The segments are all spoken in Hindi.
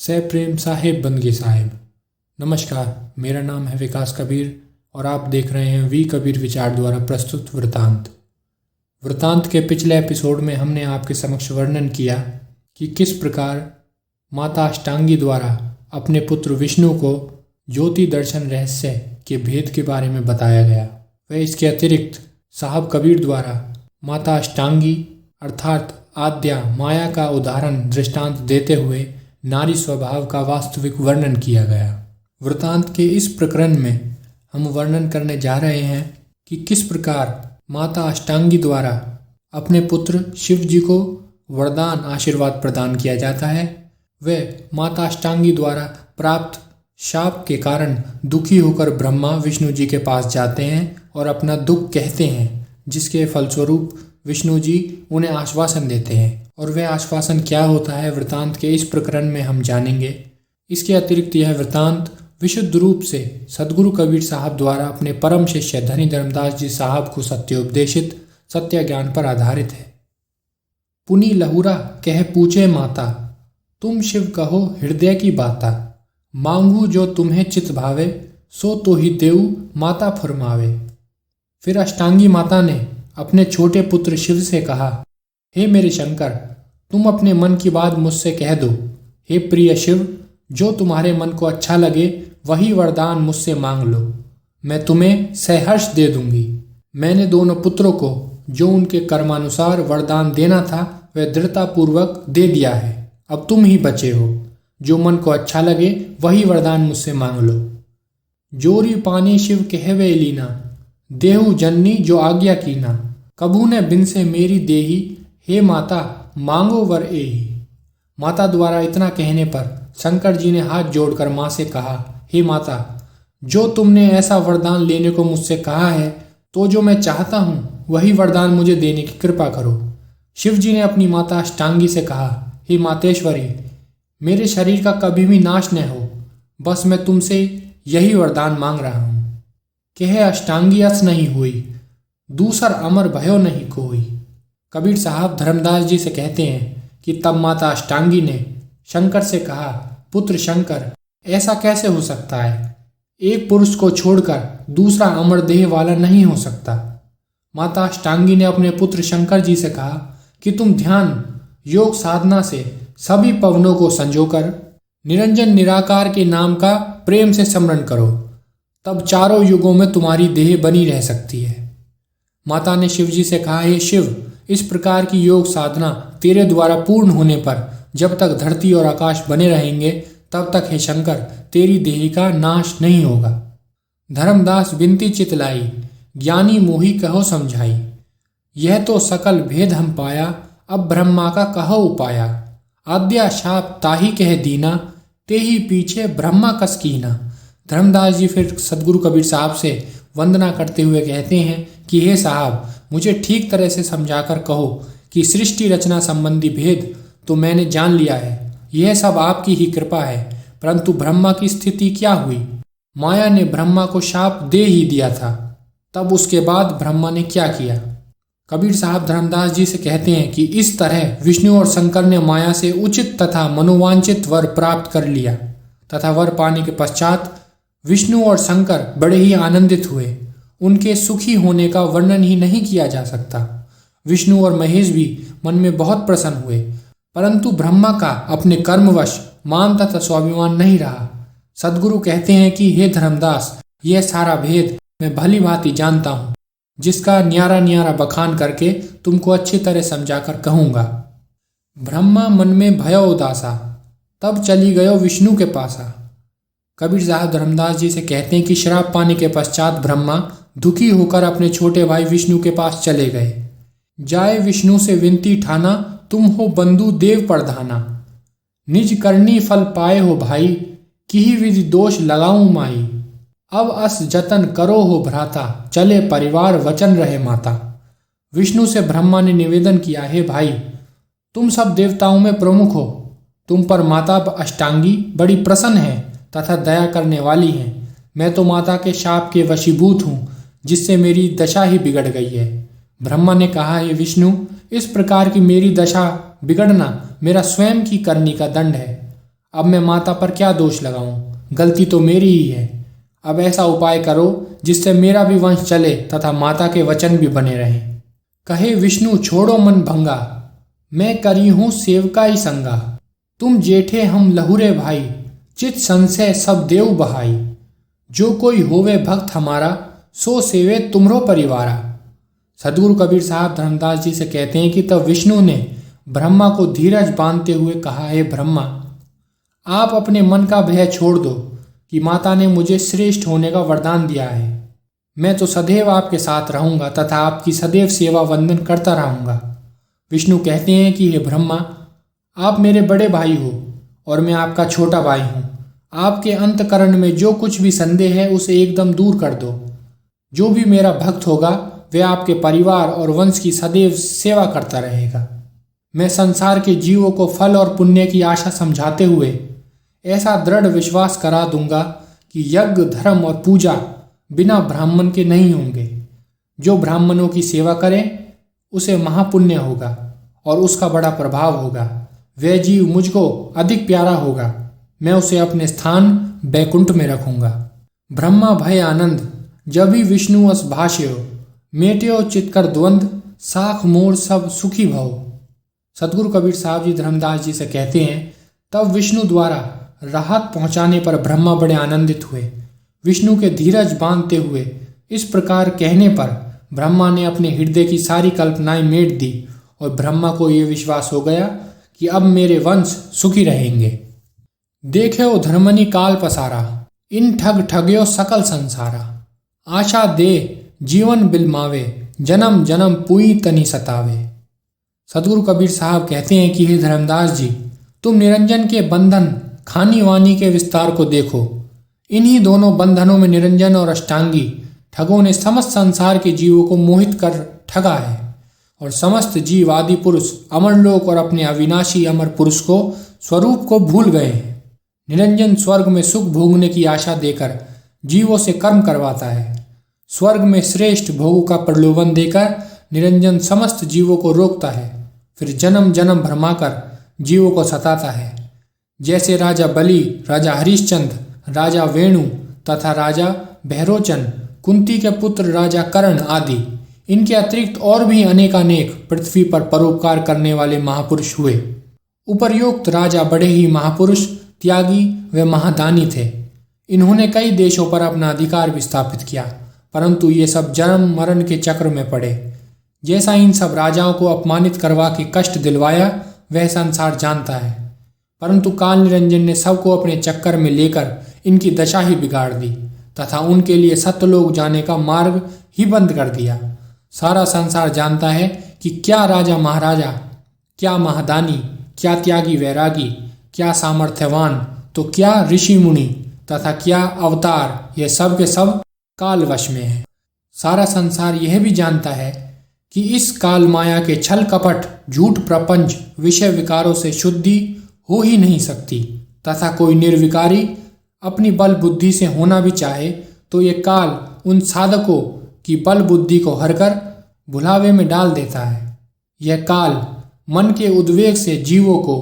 प्रेम साहेब बंदगी साहेब। नमस्कार, मेरा नाम है विकास कबीर और आप देख रहे हैं वी कबीर विचार द्वारा प्रस्तुत वृतांत। वृतांत के पिछले एपिसोड में हमने आपके समक्ष वर्णन किया कि किस प्रकार माता अष्टांगी द्वारा अपने पुत्र विष्णु को ज्योति दर्शन रहस्य के भेद के बारे में बताया गया। वह इसके अतिरिक्त साहब कबीर द्वारा माता अष्टांगी अर्थात आद्या माया का उदाहरण दृष्टांत देते हुए नारी स्वभाव का वास्तविक वर्णन किया गया। वृतांत के इस प्रकरण में हम वर्णन करने जा रहे हैं कि किस प्रकार माता अष्टांगी द्वारा अपने पुत्र शिव जी को वरदान आशीर्वाद प्रदान किया जाता है। वे माता अष्टांगी द्वारा प्राप्त शाप के कारण दुखी होकर ब्रह्मा विष्णु जी के पास जाते हैं और अपना दुख कहते हैं, जिसके फलस्वरूप विष्णु जी उन्हें आश्वासन देते हैं। और वह आश्वासन क्या होता है वृतांत के इस प्रकरण में हम जानेंगे। इसके अतिरिक्त यह वृतांत विशुद्ध रूप से सदगुरु कबीर साहब द्वारा अपने परम शिष्य धनी धर्मदास जी साहब को सत्योपदेशित सत्य ज्ञान पर आधारित है। पुनी लहुरा कह पूछे माता, तुम शिव कहो हृदय की बाता। मांगू जो तुम्हें चित भावे, सो तो ही देऊ माता फरमावे। फिर अष्टांगी माता ने अपने छोटे पुत्र शिव से कहा, हे मेरे शंकर, तुम अपने मन की बात मुझसे कह दो। हे प्रिय शिव, जो तुम्हारे मन को अच्छा लगे वही वरदान मुझसे मांग लो, मैं तुम्हें सहर्ष दे दूंगी। मैंने दोनों पुत्रों को जो उनके कर्मानुसार वरदान देना था वह दृढ़तापूर्वक दे दिया है। अब तुम ही बचे हो, जो मन को अच्छा लगे वही वरदान मुझसे मांग लो। जोरी पानी शिव कहवे लीना, देहु जननी जो आज्ञा कीना। कबू ने बिन से मेरी देही, हे माता मांगो वर एही। माता द्वारा इतना कहने पर शंकर जी ने हाथ जोड़कर माँ से कहा, हे माता, जो तुमने ऐसा वरदान लेने को मुझसे कहा है, तो जो मैं चाहता हूँ वही वरदान मुझे देने की कृपा करो। शिव जी ने अपनी माता अष्टांगी से कहा, हे मातेश्वरी, मेरे शरीर का कभी भी नाश न हो, बस मैं तुमसे यही वरदान मांग रहा हूँ। कहे अष्टांगी अस नहीं हुई, दूसर अमर भयो नहीं कोई। कबीर साहब धर्मदास जी से कहते हैं कि तब माता अष्टांगी ने शंकर से कहा, पुत्र शंकर, ऐसा कैसे हो सकता है? एक पुरुष को छोड़कर दूसरा अमर देह वाला नहीं हो सकता। माता अष्टांगी ने अपने पुत्र शंकर जी से कहा कि तुम ध्यान योग साधना से सभी पवनों को संजोकर निरंजन निराकार के नाम का प्रेम से स्मरण करो, तब चारों युगों में तुम्हारी देह बनी रह सकती है। माता ने शिव जी से कहा, हे शिव, इस प्रकार की योग साधना तेरे द्वारा पूर्ण होने पर जब तक धरती और आकाश बने रहेंगे तब तक हे शंकर तेरी देह का नाश नहीं होगा। धर्मदास बिनती चितलाई, ज्ञानी मोही कहो समझाई। यह तो सकल भेद हम पाया, अब ब्रह्मा का कहो उपाया। आद्या शाप ताही कह दीना, ते ही पीछे ब्रह्मा कस कीना। धर्मदास जी फिर सदगुरु कबीर साहब से वंदना करते हुए कहते हैं कि हे साहब, मुझे ठीक तरह से समझाकर कहो कि सृष्टि रचना संबंधी भेद तो मैंने जान लिया है, यह सब आपकी ही कृपा है, परंतु ब्रह्मा की स्थिति क्या हुई? माया ने ब्रह्मा को शाप दे ही दिया था, तब उसके बाद ब्रह्मा ने क्या किया? कबीर साहब धर्मदास जी से कहते हैं कि इस तरह विष्णु और शंकर ने माया से उचित तथा मनोवांछित वर प्राप्त कर लिया तथा वर पाने के पश्चात विष्णु और शंकर बड़े ही आनंदित हुए। उनके सुखी होने का वर्णन ही नहीं किया जा सकता। विष्णु और महेश भी मन में बहुत प्रसन्न हुए, परंतु ब्रह्मा का अपने कर्मवश मान तथा स्वाभिमान नहीं रहा। सदगुरु कहते हैं कि हे धर्मदास, यह सारा भेद मैं भली भांति जानता हूँ, जिसका न्यारा न्यारा बखान करके तुमको अच्छी तरह समझाकर कहूँगा। ब्रह्मा मन में भयो उदासा, तब चली गयो विष्णु के पासा। कबीर साहब धर्मदास जी से कहते हैं कि श्राप पाने के पश्चात ब्रह्मा दुखी होकर अपने छोटे भाई विष्णु के पास चले गए। जाए विष्णु से विनती ठाना, तुम हो बंधु देव प्रधाना। निज करनी फल पाए हो भाई, किही विधि दोष लगाऊं माई। अब अस जतन करो हो भ्राता, चले परिवार वचन रहे माता। विष्णु से ब्रह्मा ने निवेदन किया, हे भाई, तुम सब देवताओं में प्रमुख हो, तुम पर माता अष्टांगी बड़ी प्रसन्न है तथा दया करने वाली है। मैं तो माता के शाप के वशीभूत हूँ, जिससे मेरी दशा ही बिगड़ गई है। ब्रह्मा ने कहा, हे विष्णु, इस प्रकार की मेरी दशा बिगड़ना मेरा स्वयं की करनी का दंड है। अब मैं माता पर क्या दोष लगाऊं? गलती तो मेरी ही है। अब ऐसा उपाय करो जिससे मेरा भी वंश चले तथा माता के वचन भी बने रहें। कहे विष्णु छोड़ो मन भंगा, मैं करी हूं सेवका ही संगा। तुम जेठे हम लहुरे भाई, चित संशय सब देव बहाई। जो कोई होवे भक्त हमारा, सो सेवे तुमरो परिवारा। सदगुरु कबीर साहब धर्मदास जी से कहते हैं कि तब विष्णु ने ब्रह्मा को धीरज बांधते हुए कहा, हे ब्रह्मा, आप अपने मन का भय छोड़ दो कि माता ने मुझे श्रेष्ठ होने का वरदान दिया है। मैं तो सदैव आपके साथ रहूंगा तथा आपकी सदैव सेवा वंदन करता रहूंगा। विष्णु कहते हैं कि हे ब्रह्मा, आप मेरे बड़े भाई हो और मैं आपका छोटा भाई हूँ। आपके अंतकरण में जो कुछ भी संदेह है उसे एकदम दूर कर दो। जो भी मेरा भक्त होगा वह आपके परिवार और वंश की सदैव सेवा करता रहेगा। मैं संसार के जीवों को फल और पुण्य की आशा समझाते हुए ऐसा दृढ़ विश्वास करा दूंगा कि यज्ञ, धर्म और पूजा बिना ब्राह्मण के नहीं होंगे। जो ब्राह्मणों की सेवा करे उसे महापुण्य होगा और उसका बड़ा प्रभाव होगा। वह जीव मुझको अधिक प्यारा होगा। मैं उसे अपने स्थान बैकुंठ में रखूंगा। ब्रह्मा भय आनंद, जब ही विष्णु अस भाष्यो, मेट्यो चितकर द्वंद्व, साख मोर सब सुखी भव। सदगुरु कबीर साहब जी धर्मदास जी से कहते हैं, तब विष्णु द्वारा राहत पहुंचाने पर ब्रह्मा बड़े आनंदित हुए। विष्णु के धीरज बांधते हुए इस प्रकार कहने पर ब्रह्मा ने अपने हृदय की सारी कल्पनाएं मेट दी और ब्रह्मा को यह विश्वास हो गया कि अब मेरे वंश सुखी रहेंगे। देखे धर्मनि काल पसारा, इन ठग ठग्यो सकल संसारा। आशा दे जीवन बिलमावे, जन्म जन्म पुई तनि सतावे। सदगुरु कबीर साहब कहते हैं कि हे धर्मदास जी, तुम निरंजन के बंधन खानी वानी के विस्तार को देखो। इन्हीं दोनों बंधनों में निरंजन और अष्टांगी ठगों ने समस्त संसार के जीवों को मोहित कर ठगा है और समस्त जीव आदि पुरुष अमरलोक और अपने अविनाशी अमर पुरुष को स्वरूप को भूल गए हैं। निरंजन स्वर्ग में सुख भोगने की आशा देकर जीवों से कर्म करवाता है। स्वर्ग में श्रेष्ठ भोगों का प्रलोभन देकर निरंजन समस्त जीवों को रोकता है, फिर जन्म जन्म भरमाकर जीवों को सताता है। जैसे राजा बलि, राजा हरिश्चंद्र, राजा वेणु तथा राजा भैरोचन, कुंती के पुत्र राजा कर्ण आदि, इनके अतिरिक्त और भी अनेकानेक पृथ्वी पर परोपकार करने वाले महापुरुष हुए। उपर्युक्त राजा बड़े ही महापुरुष, त्यागी व महादानी थे। इन्होंने कई देशों पर अपना अधिकार भी स्थापित किया, परंतु ये सब जन्म मरण के चक्र में पड़े। जैसा इन सब राजाओं को अपमानित करवा के कष्ट दिलवाया वह संसार जानता है, परंतु काल निरंजन ने सबको अपने चक्कर में लेकर इनकी दशा ही बिगाड़ दी तथा उनके लिए सत्यलोक जाने का मार्ग ही बंद कर दिया। सारा संसार जानता है कि क्या राजा महाराजा, क्या महादानी, क्या त्यागी वैरागी, क्या सामर्थ्यवान, तो क्या ऋषि मुनि तथा क्या अवतार, ये सब के सब काल वश में है। सारा संसार यह भी जानता है कि इस काल माया के छल कपट, झूठ प्रपंच, विषय विकारों से शुद्धि हो ही नहीं सकती तथा कोई निर्विकारी अपनी बल बुद्धि से होना भी चाहे तो ये काल उन साधकों की बल बुद्धि को हरकर भुलावे में डाल देता है। यह काल मन के उद्वेग से जीवों को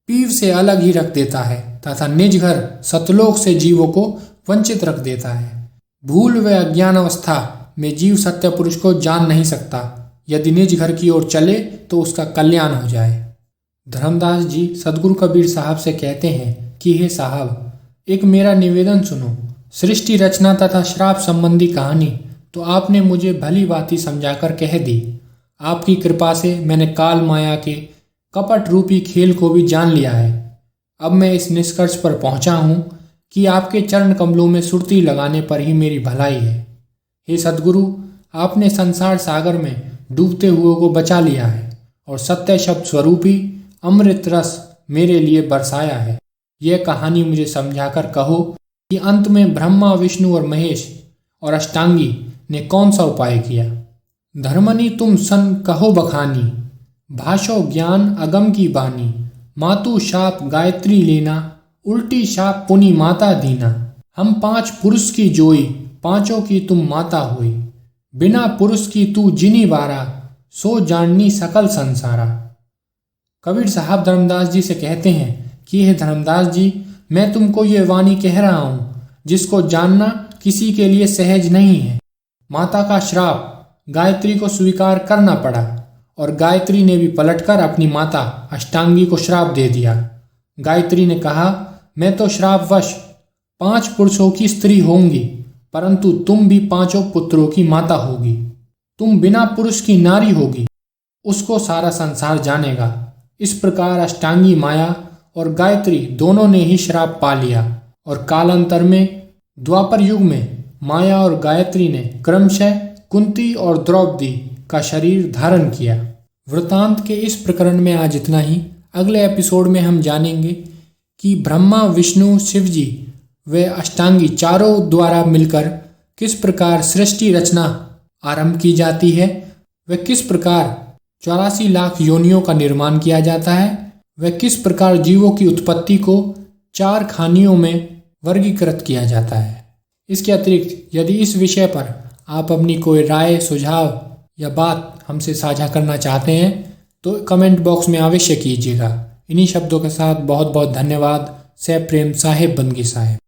पीव से अलग ही रख देता है तथा निज घर सतलोक से जीवों को वंचित रख देता है। भूल व अज्ञान अवस्था में जीव सत्य पुरुष को जान नहीं सकता। यदि निज घर की ओर चले तो उसका कल्याण हो जाए। धर्मदास जी सदगुरु कबीर साहब से कहते हैं कि हे साहब, एक मेरा निवेदन सुनो। सृष्टि रचना तथा श्राप संबंधी कहानी तो आपने मुझे भली भांति समझाकर कह दी। आपकी कृपा से मैंने काल माया के कपट रूपी खेल को भी जान लिया है। अब मैं इस निष्कर्ष पर पहुंचा हूं कि आपके चरण कमलों में सुरती लगाने पर ही मेरी भलाई है। हे सदगुरु, आपने संसार सागर में डूबते हुए को बचा लिया है और सत्य शब्द स्वरूपी अमृत रस मेरे लिए बरसाया है। यह कहानी मुझे समझाकर कहो कि अंत में ब्रह्मा, विष्णु और महेश और अष्टांगी ने कौन सा उपाय किया। धर्मनि तुम सन कहो बखानी, भाषो ज्ञान अगम की बानी। मातु शाप गायत्री लेना, उल्टी शाप पुनि माता दीना। हम 5 पुरुष की जोई, पांचों की तुम माता हुई। बिना पुरुष की तू जिनी बारा, सो जाननी सकल संसारा। कबीर साहब धर्मदास जी से कहते हैं कि हे धर्मदास जी, मैं तुमको ये वाणी कह रहा हूँ जिसको जानना किसी के लिए सहज नहीं है। माता का श्राप गायत्री को स्वीकार करना पड़ा और गायत्री ने भी पलटकर अपनी माता अष्टांगी को श्राप दे दिया। गायत्री ने कहा, मैं तो श्रापवश 5 पुरुषों की स्त्री होंगी, परंतु तुम भी 5 पुत्रों की माता होगी। तुम बिना पुरुष की नारी होगी, उसको सारा संसार जानेगा। इस प्रकार अष्टांगी माया और गायत्री दोनों ने ही श्राप पा लिया और कालांतर में द्वापर युग में माया और गायत्री ने क्रमशः कुंती और द्रौपदी का शरीर धारण किया। वृतांत के इस प्रकरण में आज इतना ही। अगले एपिसोड में हम जानेंगे कि ब्रह्मा, विष्णु, शिव जी व अष्टांगी चारों द्वारा मिलकर किस प्रकार सृष्टि रचना आरंभ की जाती है, व किस प्रकार 84 लाख योनियों का निर्माण किया जाता है, व किस प्रकार जीवों की उत्पत्ति को 4 खानियों में वर्गीकृत किया जाता है। इसके अतिरिक्त यदि इस विषय पर आप अपनी कोई राय, सुझाव या बात हमसे साझा करना चाहते हैं तो कमेंट बॉक्स में अवश्य कीजिएगा। इन्हीं शब्दों के साथ बहुत बहुत धन्यवाद। सह प्रेम, साहेब बंदगी साहेब।